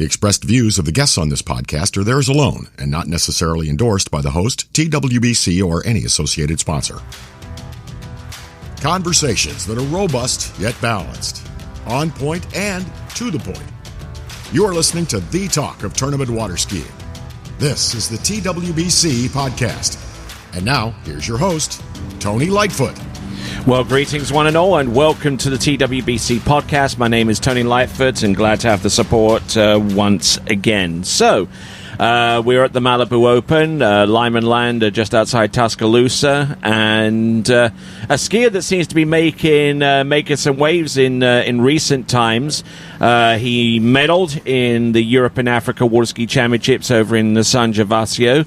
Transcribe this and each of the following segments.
The expressed views of the guests on this podcast are theirs alone and not necessarily endorsed by the host, TWBC, or any associated sponsor. Conversations that are robust yet balanced, on point and to the point. You are listening to the talk of tournament water skiing. This is the TWBC podcast. And now, here's your host, Tony Lightfoot. Well, greetings one and all, and welcome to the TWBC podcast. My name is Tony Lightfoot, and glad to have the support once again. So, we're at the Malibu Open, Lyman Land, just outside Tuscaloosa, and a skier that seems to be making some waves in recent times. He medaled in the Europe and Africa Water Ski Championships over in the San Gervasio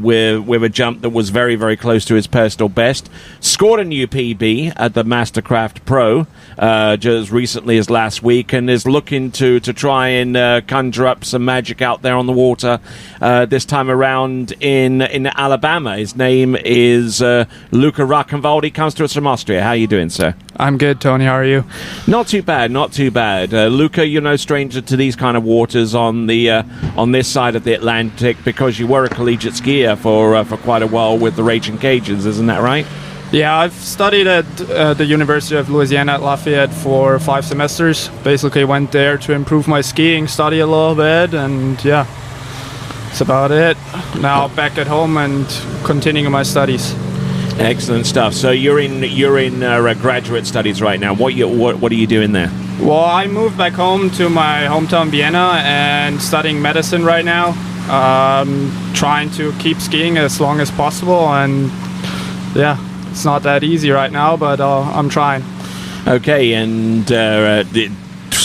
with a jump that was very, very close to his personal best. Scored a new PB at the Mastercraft Pro just recently as last week, and is looking to try and conjure up some magic out there on the water this time around in Alabama. His name is Luca Racuchenwald. He comes to us from Austria. How are you doing, sir? I'm good, Tony. How are you? Not too bad, not too bad. Luca, you're no stranger to these kind of waters on this side of the Atlantic because you were a collegiate skier for quite a while with the Raging Cajuns, isn't that right? Yeah, I've studied at the University of Louisiana at Lafayette for 5 semesters. Basically went there to improve my skiing, study a little bit, and yeah, that's about it. Now back at home and continuing my studies. Excellent stuff. So you're in graduate studies right now. What are you doing there? Well, I moved back home to my hometown Vienna and studying medicine right now. Trying to keep skiing as long as possible, and yeah, it's not that easy right now, but I'm trying. Okay, and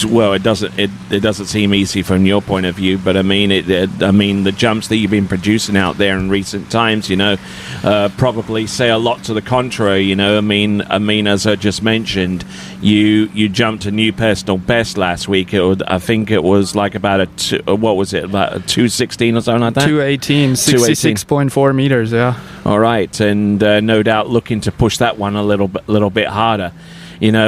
it doesn't seem easy from your point of view, but I mean the jumps that you've been producing out there in recent times, probably say a lot to the contrary. I mean, as I just mentioned, you jumped a new personal best last week. I think it was like about about a 216 or something like that. 218, 66.4 meters. Yeah. All right, and no doubt looking to push that one a little bit harder.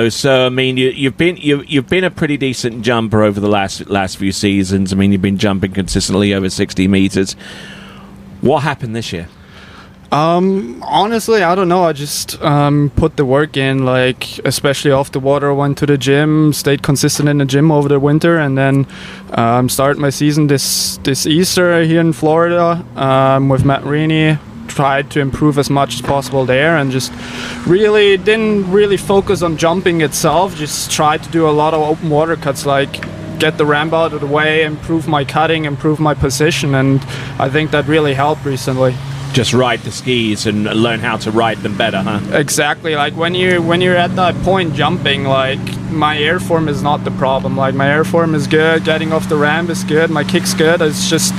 So I mean, you've been a pretty decent jumper over the last few seasons. I mean, you've been jumping consistently over 60 meters. What happened this year? Honestly, I don't know. I just put the work in, especially off the water. Went to the gym, stayed consistent in the gym over the winter, and then started my season this Easter here in Florida with Matt Rini. Tried to improve as much as possible there, and just didn't really focus on jumping itself. Just tried to do a lot of open water cuts, get the ramp out of the way, improve my cutting, improve my position, and I think that really helped recently. Just ride the skis and learn how to ride them better, huh? Exactly. When you're at that point jumping, my airform is not the problem. My airform is good, getting off the ramp is good, my kick's good. It's just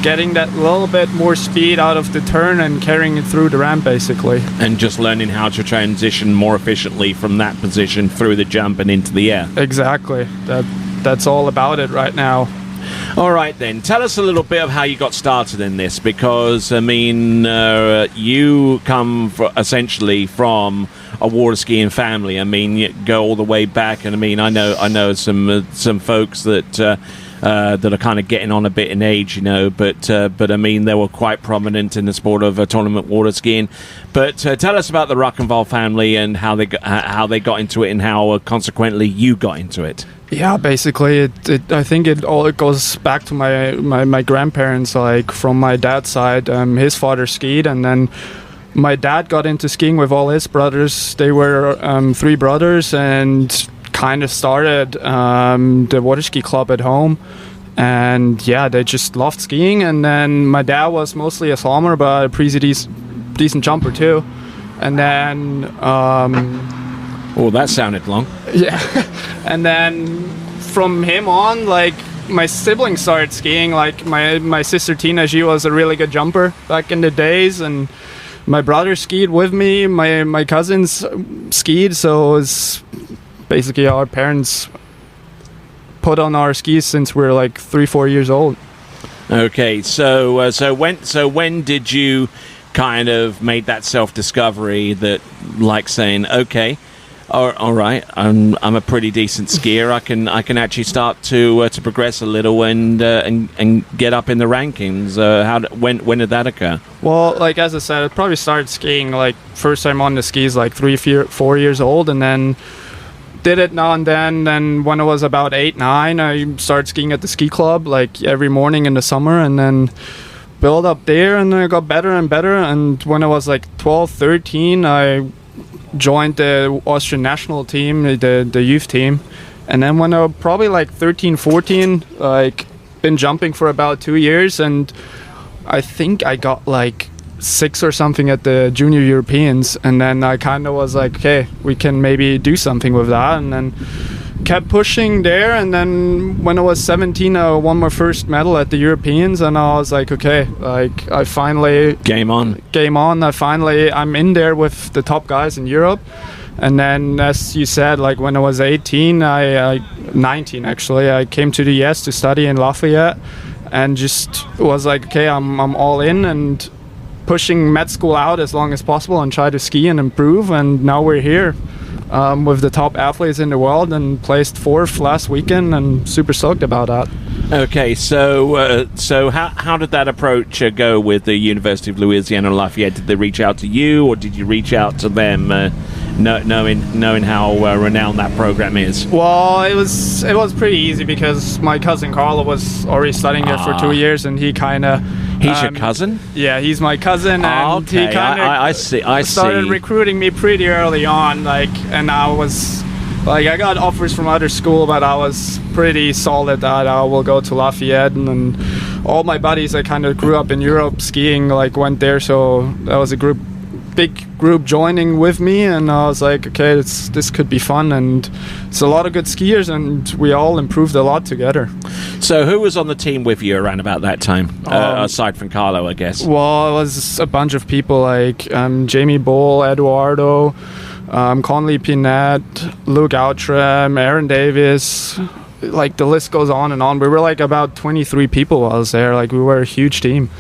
getting that little bit more speed out of the turn and carrying it through the ramp, basically. And just learning how to transition more efficiently from that position through the jump and into the air. Exactly. That's all about it right now. All right, then. Tell us a little bit of how you got started in this, because, I mean, you come essentially from a water skiing family. I mean, you go all the way back, and I mean, I know some folks that are kind of getting on a bit in age, but I mean, they were quite prominent in the sport of tournament water skiing. But tell us about the Rauchenwald family and how they got into it, and how consequently you got into it. Yeah, basically, I think it goes back to my grandparents. From my dad's side, his father skied, and then my dad got into skiing with all his brothers. They were 3 brothers, and kind of started the water ski club at home, and yeah, they just loved skiing. And then my dad was mostly a slalmer, but a pretty decent jumper too. And then that sounded long. Yeah. And then from him on, my siblings started skiing. My sister Tina, she was a really good jumper back in the days, and my brother skied with me. My cousins skied, so it was basically our parents put on our skis since we were 3-4 years old. Okay, so when did you kind of made that self-discovery that, saying, okay, All right. I'm a pretty decent skier. I can actually start to progress a little and get up in the rankings. When did that occur? Well, like as I said, I probably started skiing like first time on the skis like 4 years old, and then did it now and then. Then when I was about 8, 9, I started skiing at the ski club like every morning in the summer, and then built up there, and then I got better and better. And when I was like 12, 13, I joined the Austrian national team, the youth team. And then when I was probably like 13, 14, like been jumping for about 2 years, and I think I got like 6 or something at the Junior Europeans, and then I kind of was like, okay, we can maybe do something with that, and then kept pushing there. And then when I was 17, I won my first medal at the Europeans, and I was like, okay, like I finally game on. I'm in there with the top guys in Europe. And then, as you said, like when I was 18, 19 actually, I came to the US to study in Lafayette, and just was like, okay, I'm all in and pushing med school out as long as possible and try to ski and improve. And now we're here with the top athletes in the world, and placed 4th last weekend, and super stoked about that. Okay, so how did that approach go with the University of Louisiana Lafayette? Did they reach out to you, or did you reach out to them, knowing how renowned that program is? Well, it was pretty easy because my cousin Carlo was already studying there for 2 years, and he kind of. He's your cousin? Yeah, he's my cousin, and okay. he kind of I started recruiting me pretty early on, like, and I was like, I got offers from other school, but I was pretty solid that I will go to Lafayette, and then all my buddies I kind of grew up in Europe skiing, like, went there, so that was a big group joining with me, and I was like, okay, this could be fun, and it's a lot of good skiers, and we all improved a lot together. So who was on the team with you around about that time, aside from Carlo, I guess? Well, it was a bunch of people like Jamie Bull, Eduardo, Conley Pinette, Luke Outram, Aaron Davis, like the list goes on and on. We were like about 23 people while I was there. Like, we were a huge team.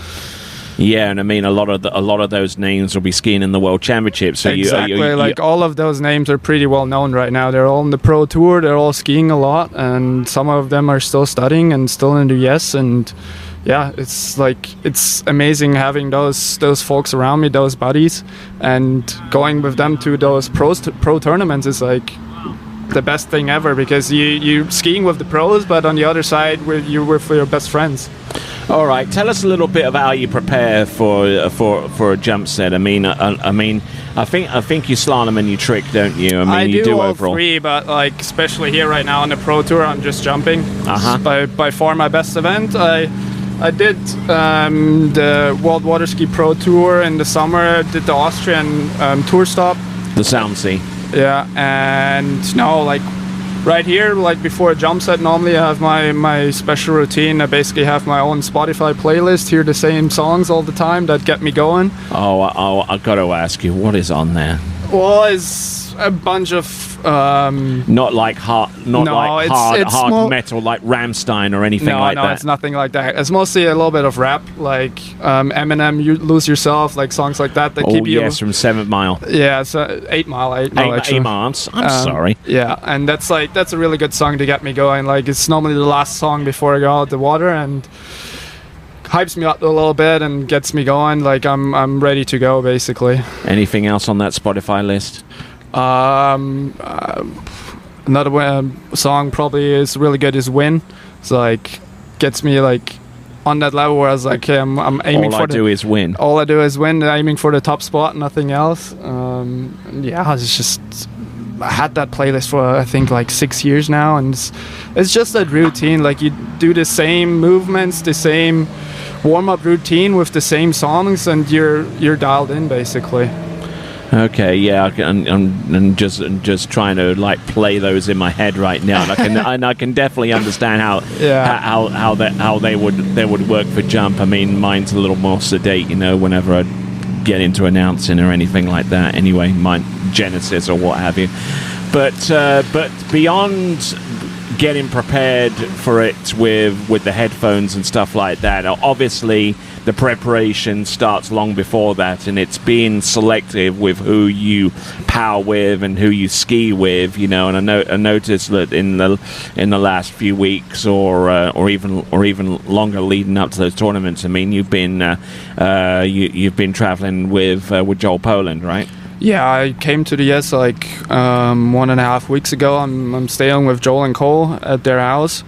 Yeah, and I mean, a lot of those names will be skiing in the World Championships. So exactly, like all of those names are pretty well known right now. They're all on the pro tour. They're all skiing a lot, and some of them are still studying and still in the US. And yeah, it's amazing having those folks around me, those buddies, and going with them to those pro tournaments is like the best thing ever, because you're skiing with the pros, but on the other side you're with your best friends. All right, tell us a little bit about how you prepare for a jump set. I mean, I think you slalom and you trick, don't you? I mean, I you do all overall. 3, but like especially here right now on the pro tour, I'm just jumping. It's by far my best event. I did the World Water Ski Pro Tour in the summer. Did the Austrian tour stop. The Sound Sea. Yeah, and now like right here, like before a jump set, normally I have my special routine. I basically have my own Spotify playlist, hear the same songs all the time that get me going. Oh, I got to ask you, what is on there? Well, it's a bunch of not like hard metal like Rammstein or anything like that. No, it's nothing like that. It's mostly a little bit of rap, like Eminem, You Lose Yourself, like songs like that keep you. Oh yes, from 7 Mile. Yeah, it's 8 Mile. 8 Mile. I'm sorry. Yeah, and that's a really good song to get me going. Like, it's normally the last song before I go out the water, and hypes me up a little bit and gets me going. Like, I'm ready to go, basically. Anything else on that Spotify list? Another song probably is really good is Win. It's like gets me like on that level where I was like, okay, I'm aiming all for I do is win. All I do is win, aiming for the top spot, nothing else. Yeah, it's just, I had that playlist for I think like 6 years now, and it's just that routine. Like, you do the same movements, the same warm-up routine with the same songs, and you're dialed in basically. Okay, yeah, I'm just trying to like play those in my head right now, and I can definitely understand how they would work for jump. I mean, mine's a little more sedate, whenever I get into announcing or anything like that. Anyway, mine Genesis or what have you. But beyond getting prepared for it with the headphones and stuff like that. Obviously, the preparation starts long before that, and it's being selective with who you power with and who you ski with, you know. And I noticed that in the last few weeks or even longer leading up to those tournaments. I mean, you've been traveling with Joel Poland, right? Yeah, I came to the US like 1.5 weeks ago. I'm staying with Joel and Cole at their house.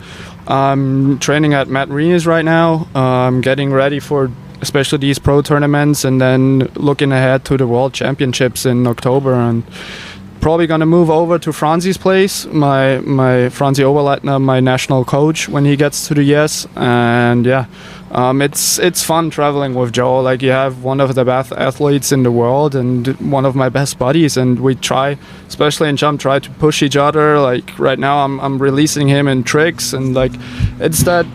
I'm training at Matt Rena's right now. I'm getting ready for especially these pro tournaments, and then looking ahead to the World Championships in October. And probably gonna move over to Franzi's place, my Franzi Oberleitner, my national coach, when he gets to the US. And yeah, it's fun traveling with Joel. Like, you have one of the best athletes in the world and one of my best buddies, and we try, especially in jump, try to push each other. Like right now, I'm releasing him in tricks, and like it's that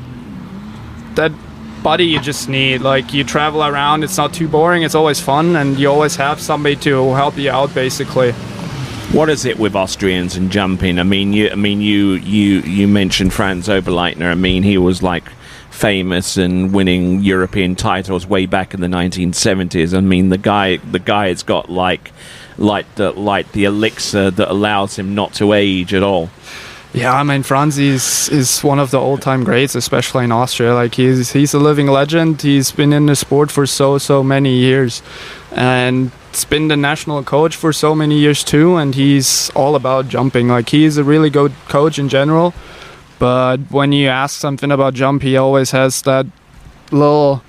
buddy you just need. Like, you travel around, it's not too boring, it's always fun, and you always have somebody to help you out, basically. What is it with Austrians and jumping? I mean, you mentioned Franz Oberleitner. I mean, he was like famous and winning European titles way back in the 1970s. I mean, the guy's got like the elixir that allows him not to age at all. Yeah, I mean, Franz is one of the all-time greats, especially in Austria. Like, he's a living legend. He's been in the sport for so many years, and he's been the national coach for so many years too. And he's all about jumping. Like, he's a really good coach in general, but when you ask something about jump, he always has that little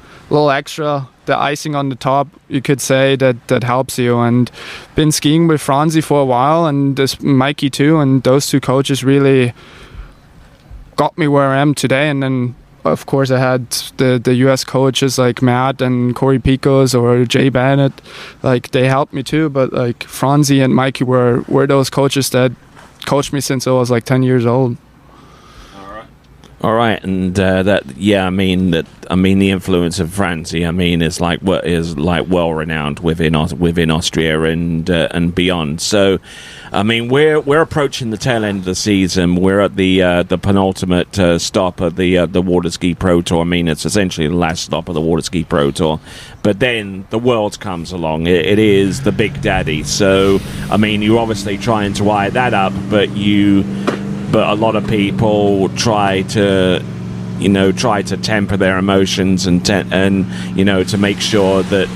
extra, the icing on the top, you could say, that helps you. And been skiing with Franzi for a while, and this Mikey too, and those two coaches really got me where I am today. And then of course I had the US coaches like Matt and Corey Picos or Jay Bennett. Like, they helped me too, but like Franzi and Mikey were those coaches that coached me since I was like 10 years old. All right, and I mean the influence of Franzi, I mean, is well renowned within Austria and beyond. So, I mean, we're approaching the tail end of the season. We're at the penultimate stop of the Water Ski Pro Tour. I mean, it's essentially the last stop of the Water Ski Pro Tour. But then the World comes along. It is the big daddy. So, I mean, you're obviously trying to eye that up, but a lot of people try to temper their emotions and to make sure that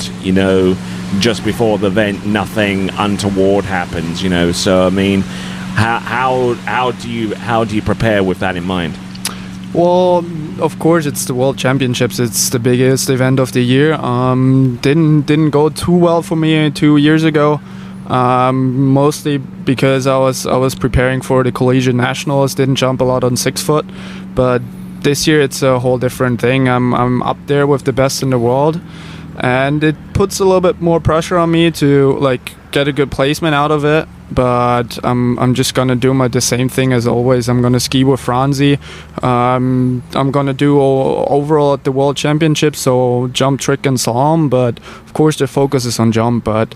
just before the event nothing untoward happens. So I mean, how do you prepare with that in mind? Well, of course, it's the World Championships. It's the biggest event of the year. Didn't go too well for me 2 years ago. Mostly because I was preparing for the collegiate nationals, didn't jump a lot on 6 foot, but this year it's a whole different thing. I'm up there with the best in the world, and it puts a little bit more pressure on me to like get a good placement out of it. But I'm just gonna do the same thing as always. I'm gonna ski with Franzi. I'm gonna do overall at the World Championships, so jump, trick, and slalom. But of course the focus is on jump. But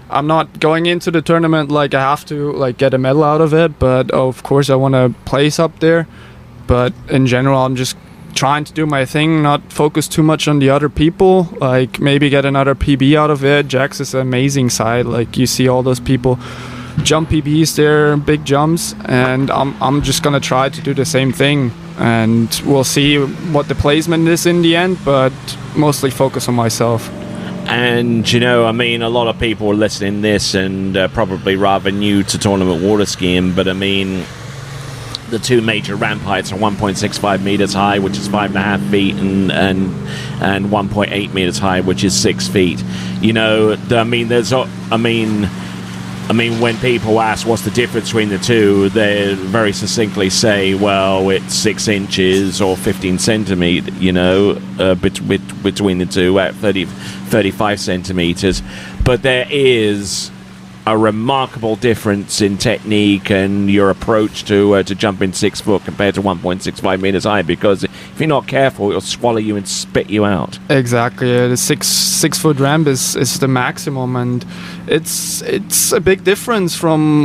I'm not going into the tournament like I have to like get a medal out of it, but of course I want to place up there. But in general, I'm just trying to do my thing, not focus too much on the other people, like maybe get another PB out of it. Jax is an amazing side. Like, you see all those people jump PBs there, big jumps, and I'm just gonna try to do the same thing, and we'll see what the placement is in the end, but mostly focus on myself. And, I mean, a lot of people are listening to this and probably rather new to tournament water skiing, but I mean, the two major ramp heights are 1.65 meters high, which is 5.5 feet, and 1.8 meters high, which is 6 feet. I mean, when people ask what's the difference between the two, they very succinctly say, well, it's 6 inches or 15 centimeters, between the two at 35 centimeters. But there is a remarkable difference in technique and your approach to jumping 6 foot compared to 1.65 meters high, because if you're not careful, it'll swallow you and spit you out. Exactly. The 6 foot ramp is the maximum, and it's a big difference from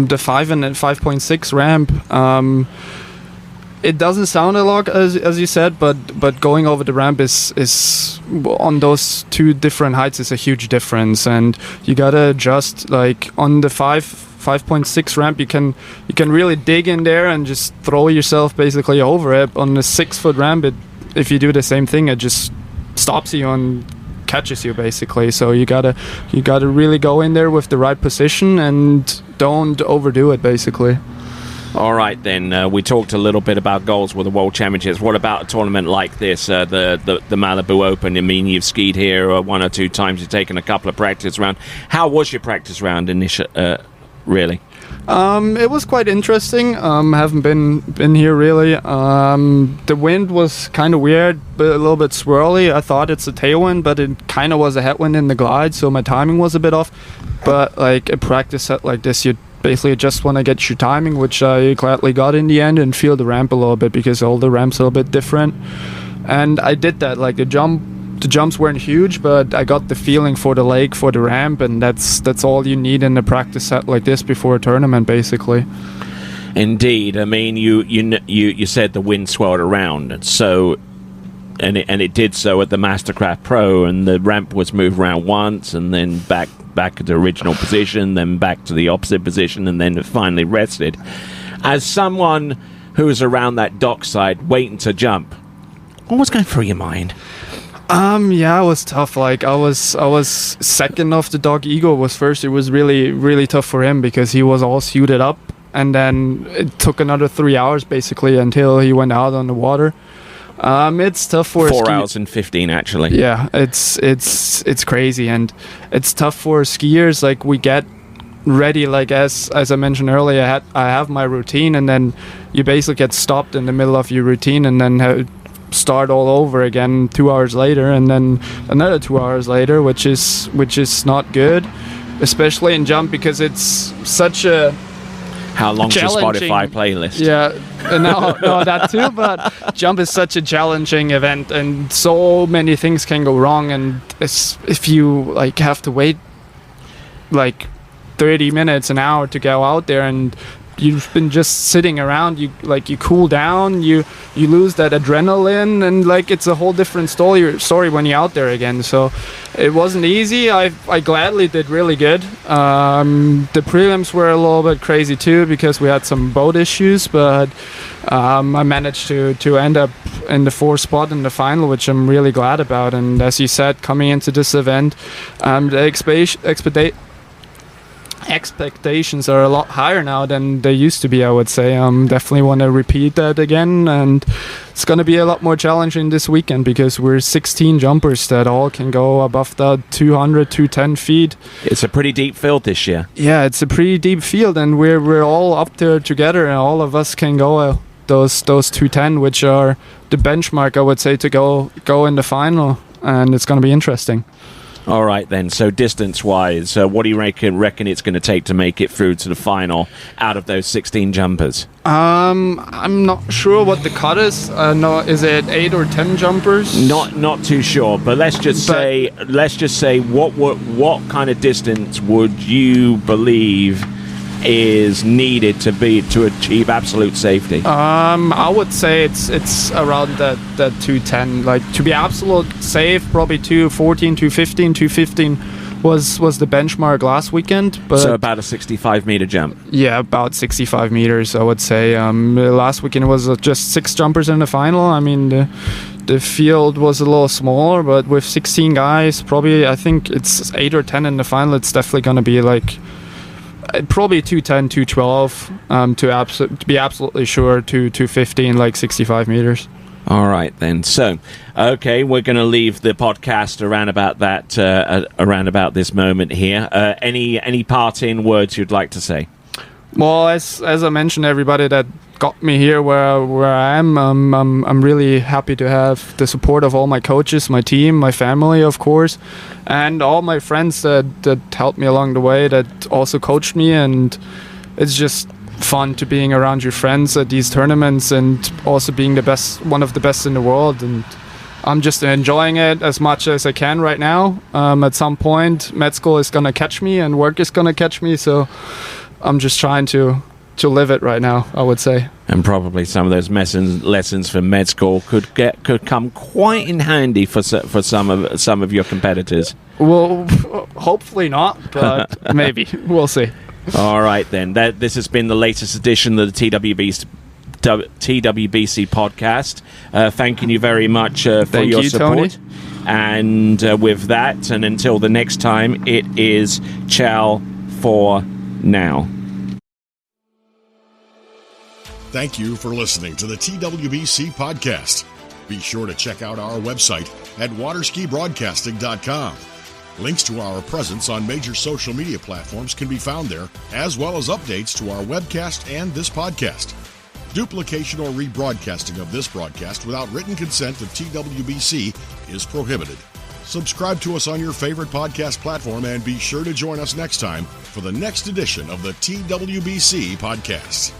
the 5 and 5.6 ramp. It doesn't sound a lot, as you said, but going over the ramp is on those two different heights is a huge difference, and you gotta adjust. Like on the 5.6 ramp, you can really dig in there and just throw yourself basically over it. On the 6 foot ramp, if you do the same thing, it just stops you and catches you basically. So you gotta really go in there with the right position and don't overdo it basically. All right, then. We talked a little bit about goals with the World Championships. What about a tournament like this, the Malibu Open? I mean, you've skied here 1 or 2 times. You've taken a couple of practice rounds. How was your practice round really? It was quite interesting. Haven't been here really. The wind was kind of weird, but a little bit swirly. I thought it's a tailwind, but it kind of was a headwind in the glide, so my timing was a bit off. But like a practice set like this, you basically just want to get your timing, which I gladly got in the end, and feel the ramp a little bit, because all the ramps are a little bit different. And I did that. Like the jumps weren't huge, but I got the feeling for the lake, for the ramp, and that's all you need in a practice set like this before a tournament, basically. Indeed. I mean, you said the wind swirled around, so and it did so at the Mastercraft Pro, and the ramp was moved around once, and then back to the original position, then back to the opposite position, and then it finally rested. As someone who was around that dockside waiting to jump, what was going through your mind? Yeah, it was tough. Like I was second off the dog. Igor was first. It was really, really tough for him because he was all suited up, and then it took another 3 hours basically until he went out on the water. It's tough for 4 hours and 15 actually. Yeah, it's crazy, and it's tough for skiers. Like we get ready, like as I mentioned earlier, I have my routine, and then you basically get stopped in the middle of your routine, and then start all over again 2 hours later, and then another 2 hours later, which is not good, especially in jump, because it's such a how long's your Spotify playlist? Yeah, no, that too. But jump is such a challenging event, and so many things can go wrong. And if you like have to wait like 30 minutes, an hour to go out there, and you've been just sitting around, you cool down, you lose that adrenaline, and like it's a whole different story when you're out there again. So it wasn't easy. I gladly did really good. The prelims were a little bit crazy too, because we had some boat issues, but I managed to end up in the 4th spot in the final, which I'm really glad about. And as you said, coming into this event, the expectations are a lot higher now than they used to be, I would say. Definitely want to repeat that again, and it's going to be a lot more challenging this weekend, because we're 16 jumpers that all can go above the 200, 210 feet. It's a pretty deep field this year. Yeah, it's a pretty deep field, and we're all up there together, and all of us can go those 210, which are the benchmark, I would say, to go in the final, and it's going to be interesting. All right, then. So distance-wise, what do you reckon it's going to take to make it through to the final out of those 16 jumpers? I'm not sure what the cut is. No, is it 8 or 10 jumpers? Not too sure, but let's just say what kind of distance would you believe is needed to achieve absolute safety? I would say it's around that 210. Like, to be absolute safe, probably 214, 215. 215 was the benchmark last weekend. But so about a 65 meter jump. Yeah, about 65 meters, I would say. Last weekend was just 6 jumpers in the final. I mean, the field was a little smaller, but with 16 guys, probably I think it's 8 or 10 in the final. It's definitely going to be like probably 210, 212, to be absolutely sure, to 215, like 65 meters. All right, then. So, okay, we're going to leave the podcast around about this moment here. Any parting words you'd like to say? Well, as I mentioned, everybody that got me here where I am. I'm really happy to have the support of all my coaches, my team, my family, of course, and all my friends that helped me along the way, that also coached me. And it's just fun to being around your friends at these tournaments, and also being one of the best in the world. And I'm just enjoying it as much as I can right now. At some point, med school is gonna catch me and work is gonna catch me, so I'm just trying to live it right now, I would say. And probably some of those lessons from med school could come quite in handy for some of your competitors. Well, hopefully not, but maybe. We'll see. All right, then. This has been the latest edition of the TWBC podcast. Thanking you very much for your support. Tony. And with that, and until the next time, it is ciao for now. Thank you for listening to the TWBC podcast. Be sure to check out our website at waterskibroadcasting.com. Links to our presence on major social media platforms can be found there, as well as updates to our webcast and this podcast. Duplication or rebroadcasting of this broadcast without written consent of TWBC is prohibited. Subscribe to us on your favorite podcast platform, and be sure to join us next time for the next edition of the TWBC podcast.